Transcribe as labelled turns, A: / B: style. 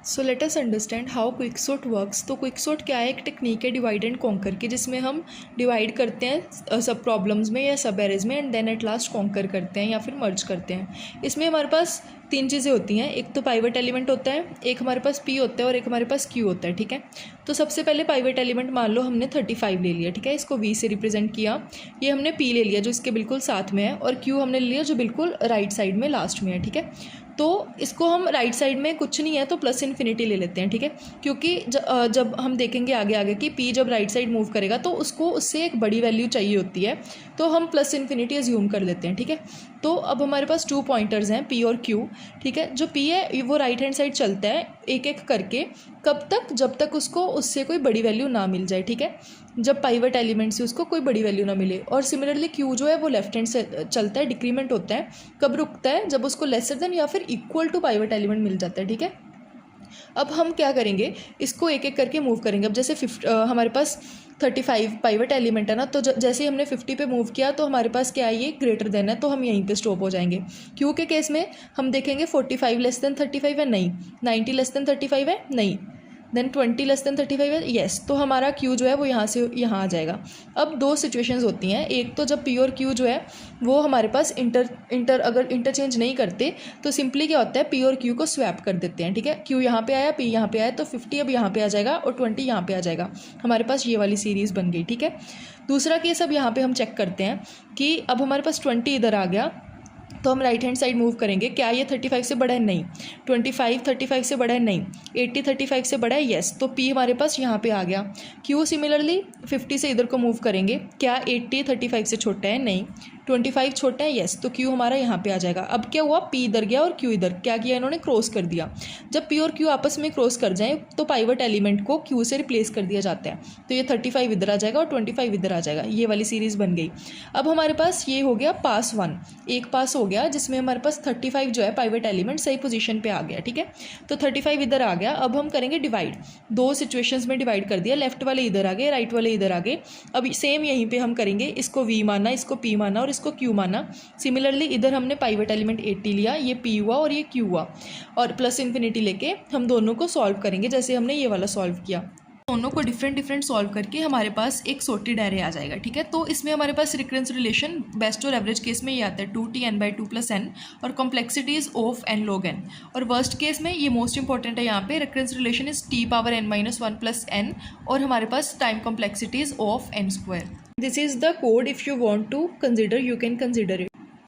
A: So let us understand how quicksort works. तो quicksort क्या है, एक टेक्निक है डिवाइड एंड कॉन्कर की, जिसमें हम डिवाइड करते हैं सब प्रॉब्लम्स में या सब एरेज में and then at last conquer करते हैं या फिर मर्ज करते हैं। इसमें हमारे पास तीन चीज़ें होती हैं, एक तो पाइवट एलिमेंट होता है, एक हमारे पास पी होता है और एक हमारे पास क्यू होता है। ठीक है, तो सबसे पहले पाइवट एलिमेंट मान लो हमने 35 ले लिया। ठीक है, इसको वी से रिप्रेजेंट किया। ये हमने पी ले लिया जो इसके बिल्कुल साथ में है, और क्यू हमने ले लिया जो बिल्कुल राइट साइड में लास्ट में है। ठीक है, तो इसको हम राइट साइड में कुछ नहीं है तो प्लस इन्फिनिटी ले लेते हैं। ठीक है, क्योंकि जब हम देखेंगे आगे आगे कि पी जब राइट साइड मूव करेगा तो उसको उससे एक बड़ी वैल्यू चाहिए होती है, तो हम प्लस इन्फिनिटी अज्यूम कर लेते हैं। ठीक है, तो अब हमारे पास 2 पॉइंटर्स हैं पी और क्यू। ठीक है, जो पी है वो राइट हैंड साइड चलता है एक एक करके, कब तक, जब तक उसको उससे कोई बड़ी वैल्यू ना मिल जाए। ठीक है, जब पाइवट एलिमेंट से उसको कोई बड़ी वैल्यू ना मिले। और सिमिलरली क्यू जो है वो लेफ्ट हैंड से चलता है, डिक्रीमेंट होता है, कब रुकता है, जब उसको लेसर देन या फिर इक्वल टू पाइवट एलिमेंट मिल जाता है। ठीक है, अब हम क्या करेंगे, इसको एक एक करके मूव करेंगे। अब जैसे हमारे पास 35 पाइवट एलिमेंट है ना, तो जैसे ही हमने 50 पे मूव किया तो हमारे पास क्या है, ये ग्रेटर देन है, तो हम यहीं पे स्टॉप हो जाएंगे। क्यू के केस में हम देखेंगे 45 लेस देन 35 है, नहीं। 90 लेस देन 35 है, नहीं। देन 20 लेस देन 35 है, येस। तो हमारा क्यू जो है वो यहाँ से यहाँ आ जाएगा। अब दो सिचुएशंस होती हैं, एक तो जब पी और क्यू जो है वो हमारे पास अगर इंटरचेंज नहीं करते तो सिंपली क्या होता है, पी और क्यू को स्वैप कर देते हैं। ठीक है, क्यू यहाँ पे आया, पी यहाँ पे आया, तो 50 अब यहाँ पे आ जाएगा और 20 यहाँ पे आ जाएगा। हमारे पास ये वाली सीरीज़ बन गई। ठीक है, दूसरा केस अब यहाँ पे हम चेक करते हैं कि अब हमारे पास 20 इधर आ गया, तो हम राइट हैंड साइड मूव करेंगे। क्या ये 35 से बड़ा है, नहीं। 25 35 से बड़ा है, नहीं। 80 35 से बड़ा है, येस। तो पी हमारे पास यहाँ पे आ गया। क्यू सिमिलरली 50 से इधर को मूव करेंगे। क्या 80 35 से छोटा है, नहीं। 25 छोटा है, येस। तो क्यू हमारा यहाँ पे आ जाएगा। अब क्या हुआ, पी इधर गया और क्यू इधर, क्या किया इन्होंने, क्रॉस कर दिया। जब पी और क्यू आपस में क्रॉस कर जाएं तो पाइवट एलिमेंट को क्यू से रिप्लेस कर दिया जाता है, तो ये 35 इधर आ जाएगा और 25 इधर आ जाएगा। ये वाली सीरीज़ बन गई। अब हमारे पास ये हो गया पास 1, एक पास हो गया जिसमें हमारे पास 35 जो है पाइवट एलिमेंट सही पोजीशन पे आ गया। ठीक है, तो 35 इधर आ गया। अब हम करेंगे डिवाइड, दो सिचुएशंस में डिवाइड कर दिया, लेफ्ट वाले इधर आ गए, राइट वाले इधर आ गए। अब सेम यहीं पे हम करेंगे, इसको वी माना, इसको पी माना और इसको क्यू माना। सिमिलरली इधर हमने पाइवट एलिमेंट 80 लिया, ये पी हुआ और ये क्यू हुआ, और प्लस इन्फिनिटी लेके हम दोनों को सॉल्व करेंगे जैसे हमने ये वाला सॉल्व किया। दोनों को डिफरेंट सॉल्व करके हमारे पास एक सॉर्टेड एरे आ जाएगा। ठीक है, तो इसमें हमारे पास रिकरेंस रिलेशन बेस्ट और एवरेज केस में ये आता है 2t(n/2 + n) और complexity is of n log n। और वर्स्ट केस में ये मोस्ट इंपॉर्टेंट है, यहाँ पे recurrence relation is t⁻n-1 + n और हमारे पास time complexity is of n²। This is the code, if you want to consider you can consider it.